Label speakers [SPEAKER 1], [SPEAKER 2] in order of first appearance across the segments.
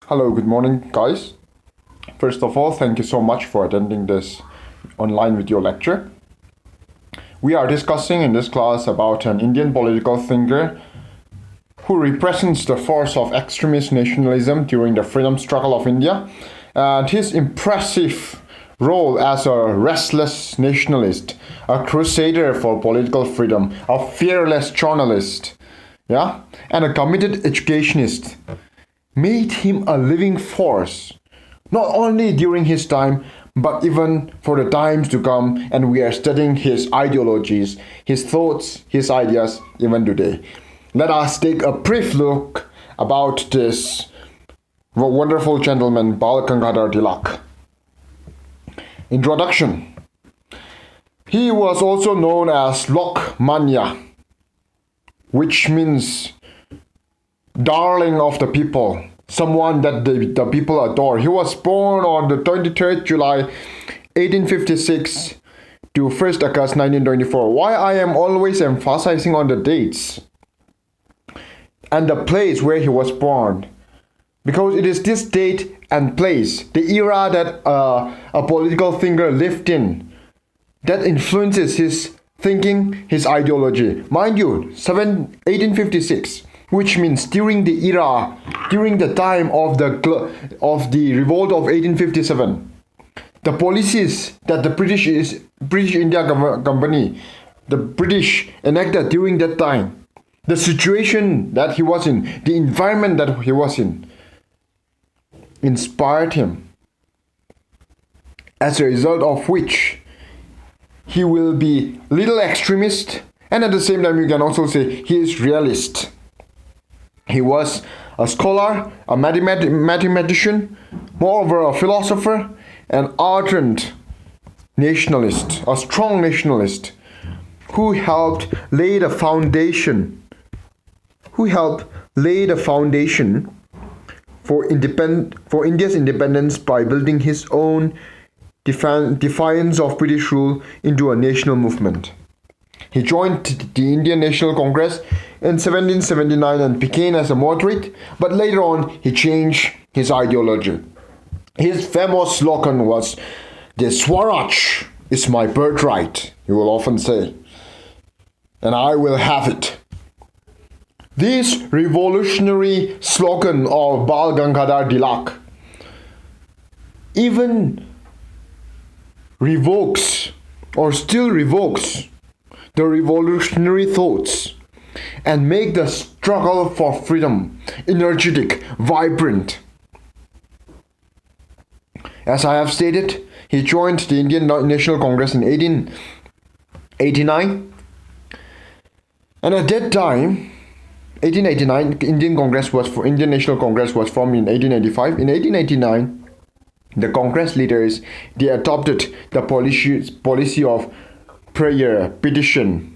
[SPEAKER 1] Hello, good morning, guys. First of all, thank you so much for attending this online video lecture. We are discussing in this class about an Indian political thinker who represents the force of extremist nationalism during the freedom struggle of India, and his impressive role as a restless nationalist, a crusader for political freedom, a fearless journalist, and a committed educationist made him a living force, not only during his time, but even for the times to come, and we are studying his ideologies, his thoughts, his ideas even today. Let us take a brief look about this wonderful gentleman, Gangadhar Tilak. Introduction. He was also known as Lok Manya, which means darling of the people, someone that the people adore. He was born on the 23rd July 1856 to 1st August 1924. Why I am always emphasizing on the dates and the place where he was born? Because it is this date and place, the era that a political thinker lived in, that influences his thinking, his ideology. Mind you, 1856. Which means during the era, during the time of the revolt of 1857, the policies that the British India Company, the British enacted during that time, the situation that he was in, the environment that he was in, inspired him. As a result of which, he will be little extremist, and at the same time, you can also say he is realist. He was a scholar, a mathematician, moreover a philosopher, an ardent nationalist, a strong nationalist, who helped lay the foundation for India's independence by building his own defiance of British rule into a national movement. He joined the Indian National Congress in 1779 and began as a moderate, but later on he changed his ideology. His famous slogan was, "The Swaraj is my birthright," he will often say, "and I will have it." This revolutionary slogan of Bal Gangadhar Tilak even still revokes the revolutionary thoughts and make the struggle for freedom energetic, vibrant. As I have stated, he joined the Indian National Congress in 1889, and at that time, 1889, Indian National Congress was formed in 1885. In 1889, the Congress leaders, they adopted the policy of prayer, petition.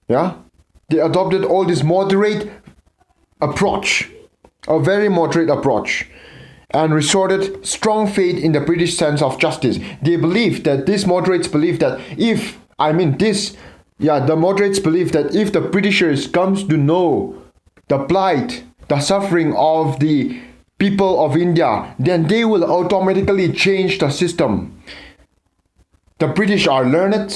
[SPEAKER 1] They adopted all this moderate approach, a very moderate approach, and resorted strong faith in the British sense of justice. The moderates believe that if the Britishers comes to know the plight, the suffering of the people of India, then they will automatically change the system. The British are learned.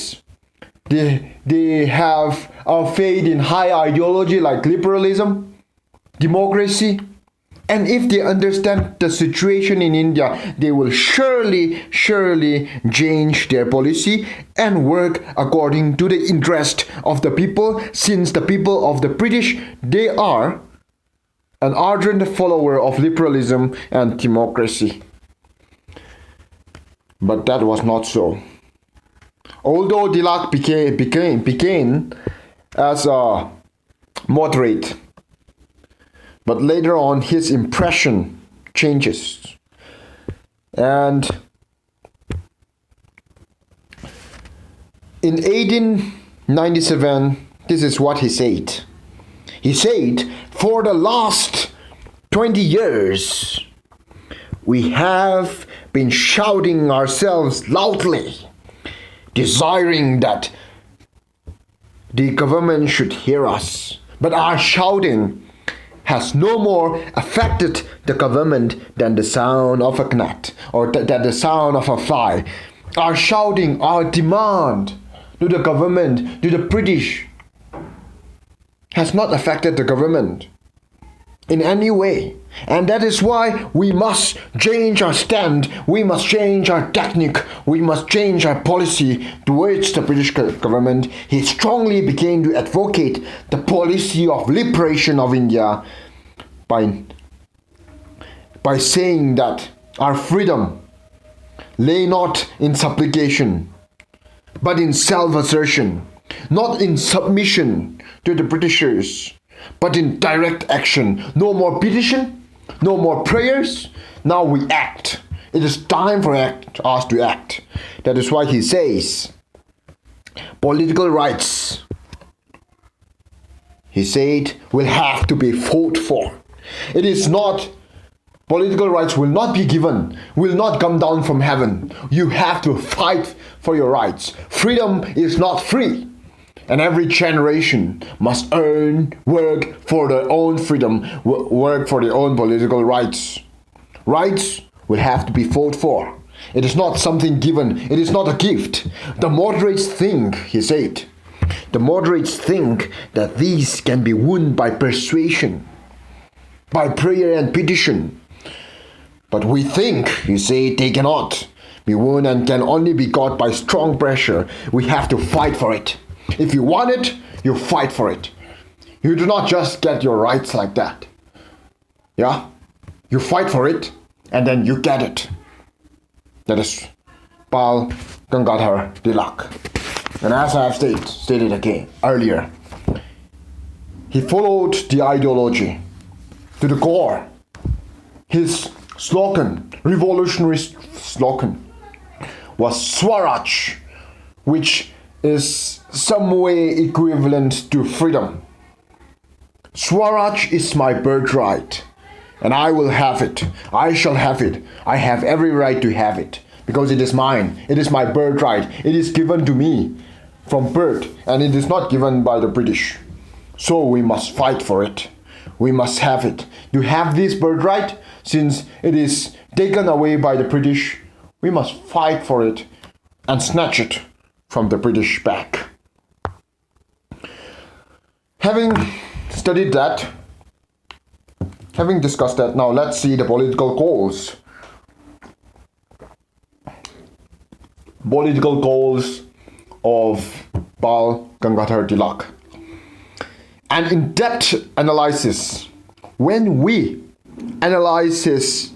[SPEAKER 1] They have a faith in high ideology like liberalism, democracy, and if they understand the situation in India, they will surely change their policy and work according to the interest of the people, since the people of the British, they are an ardent follower of liberalism and democracy. But that was not so. Although Tilak began as a moderate, but later on his impression changes. And in 1897, this is what he said. He said, "For the last 20 years, we have been shouting ourselves loudly, desiring that the government should hear us. But our shouting has no more affected the government than the sound of a gnat or than the sound of a fly. Our shouting, our demand to the government, to the British, has not affected the government in any way. And that is why we must change our stand, we must change our technique, we must change our policy towards the British government. He strongly began to advocate the policy of liberation of India by saying that our freedom lay not in supplication, but in self-assertion, not in submission to the Britishers, but in direct action. No more petition, no more prayers. Now we act. It is time for us to act. That is why he says, political rights, he said, will have to be fought for. It is not, political rights will not be given, will not come down from heaven. You have to fight for your rights. Freedom is not free. And every generation must work for their own freedom, work for their own political rights. Rights will have to be fought for. It is not something given. It is not a gift. The moderates think, he said, the moderates think that these can be won by persuasion, by prayer and petition. But we think, he said, they cannot be won and can only be got by strong pressure. We have to fight for it. If you want it, you fight for it. You do not just get your rights like that. Yeah? You fight for it, and then you get it. That is Bal Gangadhar Tilak. And as I have stated again earlier, he followed the ideology to the core. His slogan, revolutionary slogan, was Swaraj, which is some way equivalent to freedom. Swaraj is my birthright, and I will have it. I shall have it. I have every right to have it, because it is mine. It is my birthright. It is given to me from birth, and it is not given by the British. So we must fight for it. We must have it. To have this birthright, since it is taken away by the British, we must fight for it and snatch it from the British back. Having studied that, having discussed that, now let's see the political goals. Political goals of Bal Gangadhar Tilak. An in-depth analysis. When we analyze his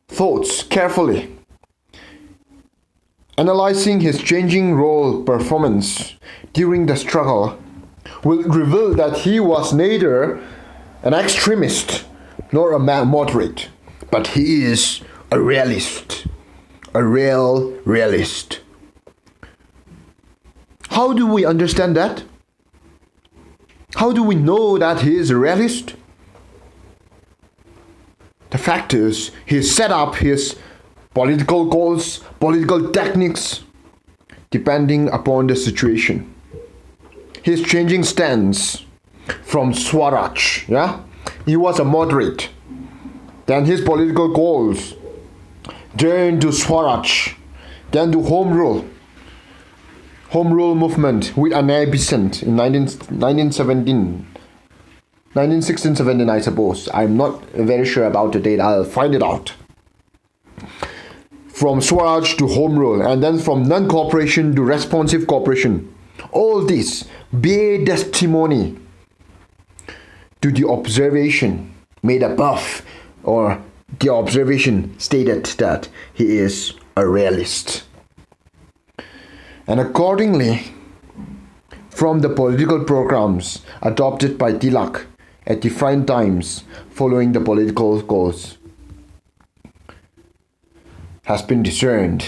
[SPEAKER 1] thoughts carefully, analyzing his changing role performance during the struggle will reveal that he was neither an extremist nor a moderate, but he is a realist, a real realist. How do we understand that? How do we know that he is a realist? The fact is, he set up his political goals, political techniques, depending upon the situation. His changing stance from Swaraj, he was a moderate. Then his political goals turned to Swaraj, then to Home Rule movement with Anay Besant in 1916-17, I suppose. I'm not very sure about the date. I'll find it out. From Swaraj to Home Rule, and then from non-cooperation to responsive cooperation. All this bear testimony to the observation made above, or the observation stated that he is a realist. And accordingly, from the political programs adopted by Tilak at different times following the political goals, has been discerned.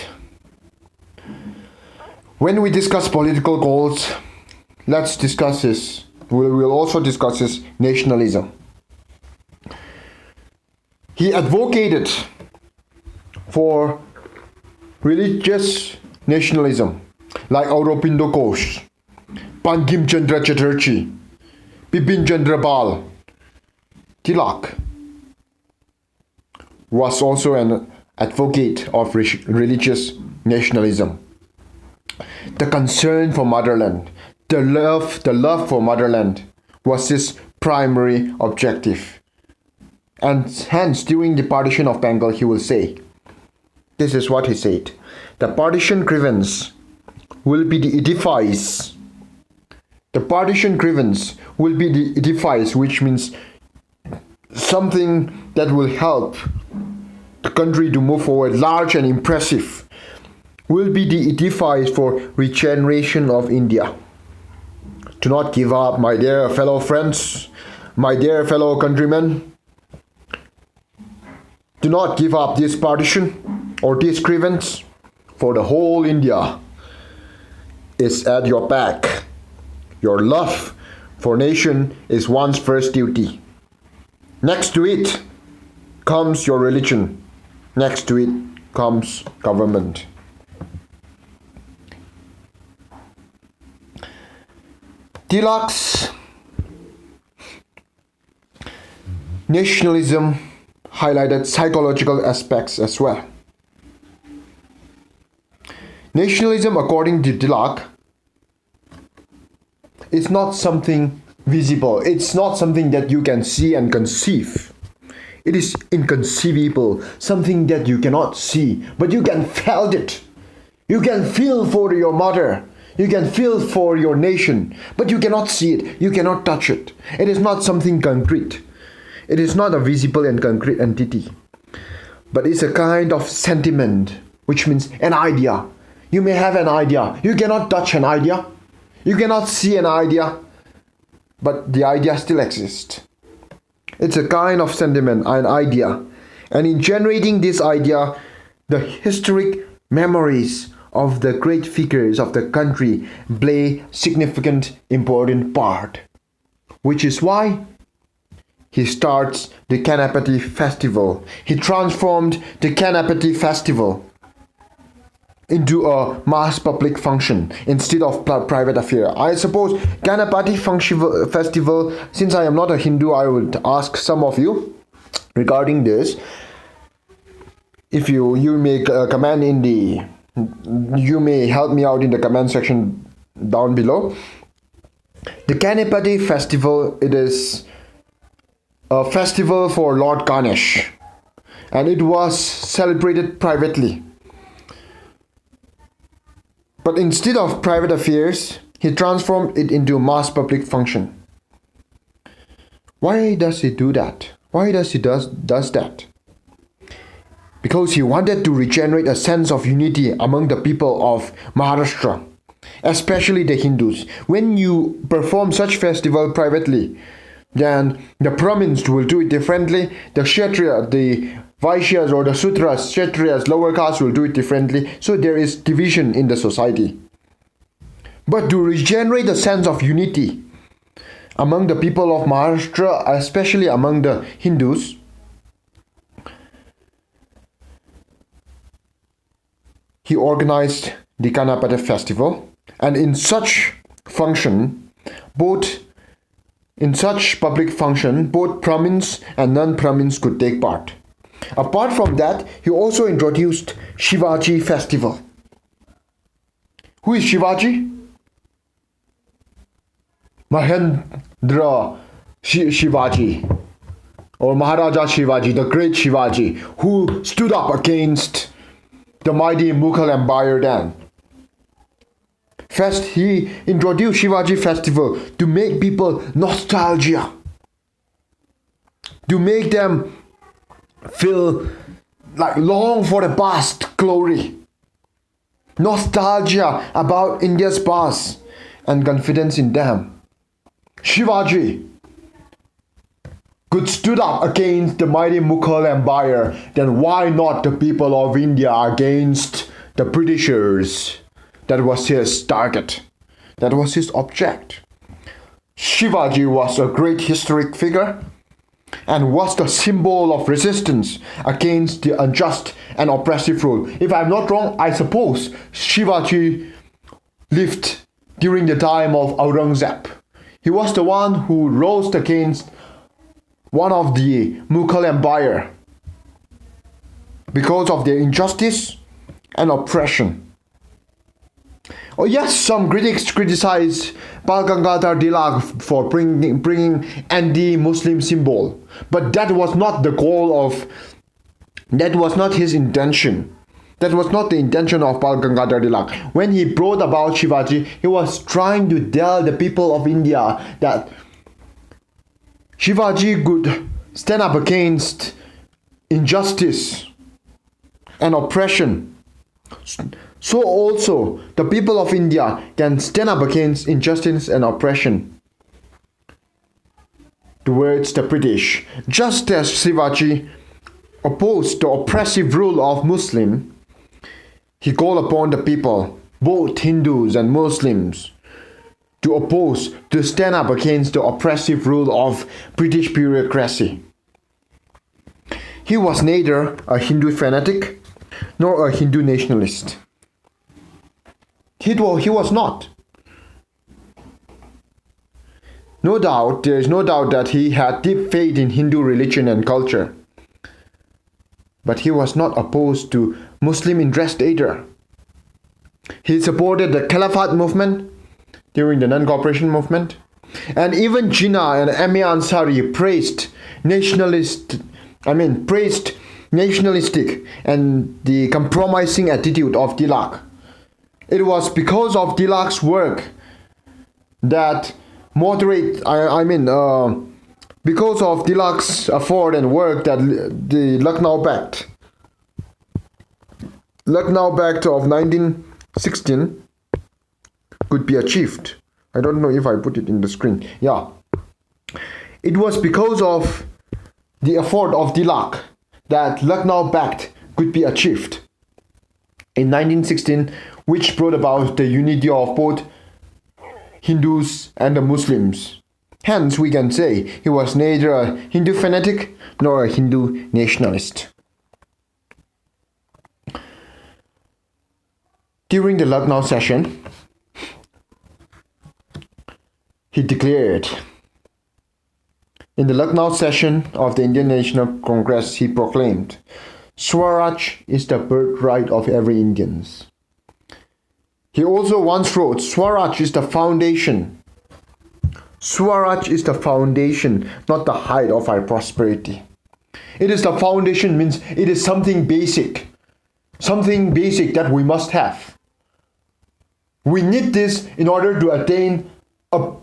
[SPEAKER 1] When we discuss political goals, let's discuss this. We'll also discuss his nationalism. He advocated for religious nationalism, like Aurobindo Ghosh, Bankim Chandra Chatterjee, Bipin Chandra Pal, Tilak was also an advocate of religious nationalism. The concern for motherland, the love for motherland was his primary objective. And hence, during the partition of Bengal, he will say, this is what he said: the partition grievance will be the edifice. The partition grievance will be the edifice, which means something that will help the country to move forward, large and impressive, will be the edifice for regeneration of India. Do not give up, my dear fellow friends, my dear fellow countrymen. Do not give up this partition or this grievance, for the whole India is at your back. Your love for nation is one's first duty. Next to it comes your religion. Next to it comes government. Tilak's nationalism highlighted psychological aspects as well. Nationalism, according to Tilak, is not something visible. It's not something that you can see and conceive. It is inconceivable, something that you cannot see, but you can feel it. You can feel for your mother. You can feel for your nation, but you cannot see it. You cannot touch it. It is not something concrete. It is not a visible and concrete entity, but it's a kind of sentiment, which means an idea. You may have an idea. You cannot touch an idea. You cannot see an idea, but the idea still exists. It's a kind of sentiment, an idea. And in generating this idea, the historic memories of the great figures of the country play significant, important part. Which is why he starts the Ganapati festival. He transformed the Ganapati festival into a mass public function instead of private affair. I suppose Ganapati festival, since I am not a Hindu, I would ask some of you regarding this. If you may comment in the, you may help me out in the comment section down below. The Ganapati festival, it is a festival for Lord Ganesh, and it was celebrated privately. But instead of private affairs, he transformed it into a mass public function. Why does he do that? Why does he does that? Because he wanted to regenerate a sense of unity among the people of Maharashtra, especially the Hindus. When you perform such festival privately, then the Brahmins will do it differently. The Kshatriya, the Vaishyas or the Sudras, Kshatriyas, lower caste will do it differently. So there is division in the society. But to regenerate a sense of unity among the people of Maharashtra, especially among the Hindus, he organized the Ganapati festival, and in such public function, both Brahmins and non-Brahmins could take part. Apart from that, he also introduced Shivaji festival. Who is Shivaji? Mahendra Shivaji, or Maharaja Shivaji, the great Shivaji, who stood up against the mighty Mughal Empire then. First, he introduced Shivaji festival to make people nostalgia, to make them feel like long for the past glory, nostalgia about India's past, and confidence in them. Shivaji could stood up against the mighty Mughal Empire, then why not the people of India against the Britishers? That was his target. That was his object. Shivaji was a great historic figure and was the symbol of resistance against the unjust and oppressive rule. If I'm not wrong, I suppose Shivaji lived during the time of Aurangzeb. He was the one who rose against one of the Mughal Empire because of their injustice and oppression. Oh yes, some critics criticize Bal Gangadhar Tilak for bringing anti-Muslim symbol, but that was not the goal of, that was not his intention. That was not the intention of Bal Gangadhar Tilak. When he brought about Shivaji, he was trying to tell the people of India that Shivaji could stand up against injustice and oppression. So also the people of India can stand up against injustice and oppression towards the British. Just as Shivaji opposed the oppressive rule of Muslim, he called upon the people, both Hindus and Muslims, to stand up against the oppressive rule of British bureaucracy. He was neither a Hindu fanatic nor a Hindu nationalist. He was not. No doubt, there is no doubt that he had deep faith in Hindu religion and culture. But he was not opposed to Muslim interest either. He supported the Caliphate movement during the non-cooperation movement. And even Jinnah and Amir Ansari praised nationalistic and the compromising attitude of Tilak. It was because of Tilak's work that because of Tilak's effort and work that the Lucknow Pact of 1916 could be achieved. I don't know if I put it in the screen. Yeah. It was because of the effort of Tilak that Lucknow Pact could be achieved in 1916, which brought about the unity of both Hindus and the Muslims. Hence, we can say he was neither a Hindu fanatic nor a Hindu nationalist. During the Lucknow session, he declared, in the Lucknow session of the Indian National Congress, he proclaimed, Swaraj is the birthright of every Indian. He also once wrote, Swaraj is the foundation. Swaraj is the foundation, not the height of our prosperity. It is the foundation, means it is something basic that we must have. We need this in order to attain a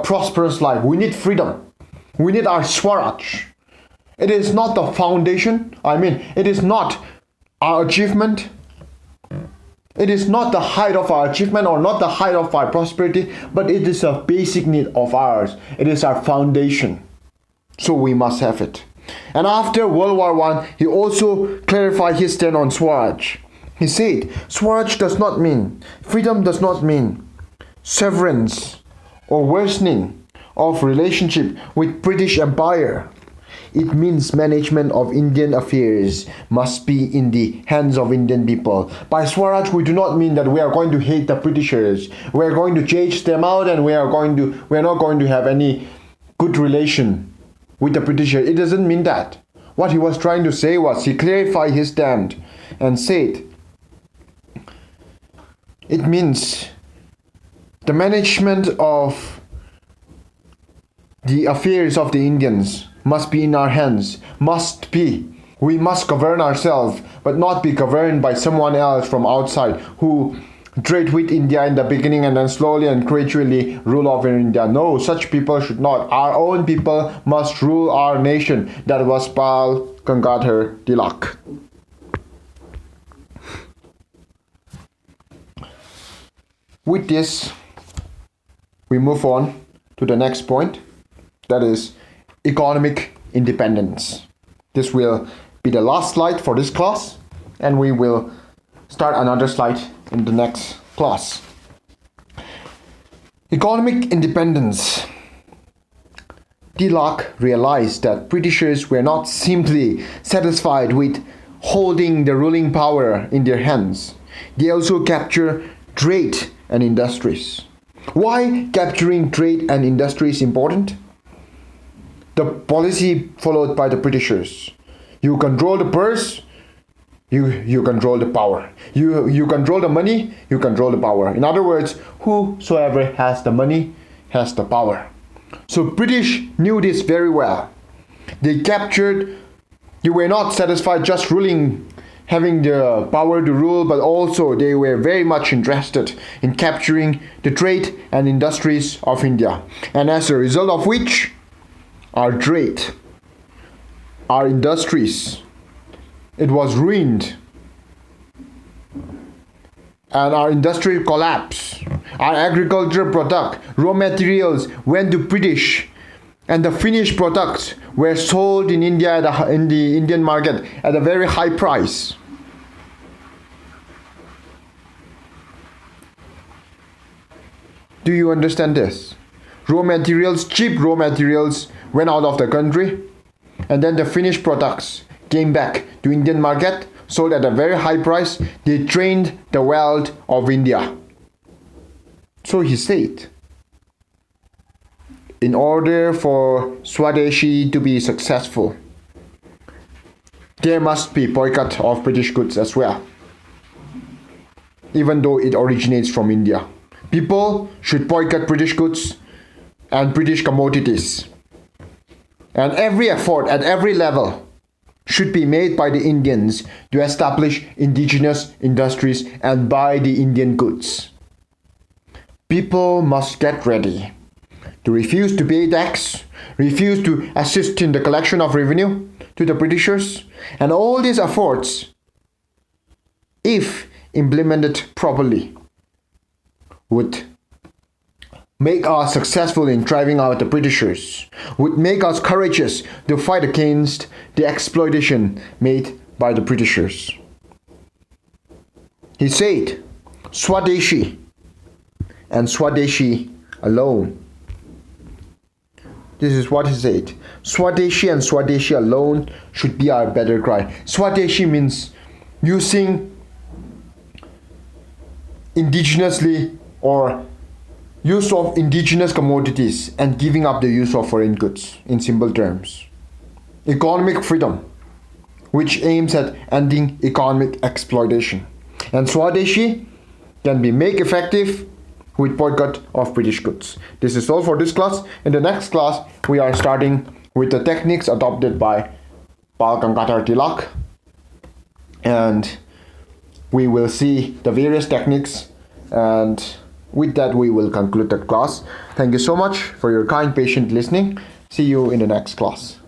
[SPEAKER 1] prosperous life. We need freedom. We need our Swaraj. It is not the foundation. It is not our achievement. It is not the height of our achievement or not the height of our prosperity, but it is a basic need of ours. It is our foundation. So we must have it. And after World War I, he also clarified his stand on Swaraj. He said, Swaraj does not mean, freedom does not mean severance or worsening of relationship with British Empire. It means management of Indian affairs must be in the hands of Indian people. By Swaraj, we do not mean that we are going to hate the Britishers. We are going to chase them out and we are not going to have any good relation with the Britishers. It doesn't mean that. What he was trying to say was, he clarified his stand and said, it means the management of the affairs of the Indians must be in our hands, we must govern ourselves, but not be governed by someone else from outside who trade with India in the beginning and then slowly and gradually rule over India. No, such people should not. Our own people must rule our nation. That was Bal Gangadhar Tilak. With this, we move on to the next point, that is economic independence. This will be the last slide for this class, and we will start another slide in the next class. Economic independence. Tilak realized that Britishers were not simply satisfied with holding the ruling power in their hands. They also capture trade and industries. Why capturing trade and industry is important? the policy followed by the Britishers. You control the purse, you control the power. You control the money, you control the power. In other words, whosoever has the money has the power. So British knew this very well. They captured, they were not satisfied just ruling, having the power to rule, but also they were very much interested in capturing the trade and industries of India. And as a result of which, our trade, our industries, it was ruined. And our industry collapsed. Our agricultural product, raw materials went to British, and the finished products were sold in India in the Indian market at a very high price. Do you understand this? Raw materials, cheap raw materials went out of the country, and then the finished products came back to Indian market, sold at a very high price. They drained the wealth of India. So he said, in order for Swadeshi to be successful, there must be boycott of British goods as well, even though it originates from India. People should boycott British goods and British commodities. And every effort at every level should be made by the Indians to establish indigenous industries and buy the Indian goods. People must get ready to refuse to pay tax, refuse to assist in the collection of revenue to the Britishers, and all these efforts, if implemented properly, would make us successful in driving out the Britishers, would make us courageous to fight against the exploitation made by the Britishers. He said, Swadeshi and Swadeshi alone. This is what he said. Swadeshi and Swadeshi alone should be our battle cry. Swadeshi means using indigenously or use of indigenous commodities and giving up the use of foreign goods, in simple terms. Economic freedom, which aims at ending economic exploitation. And Swadeshi can be made effective with boycott of British goods. This is all for this class. In the next class, we are starting with the techniques adopted by Gangadhar Tilak, and we will see the various techniques, and with that we will conclude the class. Thank you so much for your kind patient listening. See you in the next class.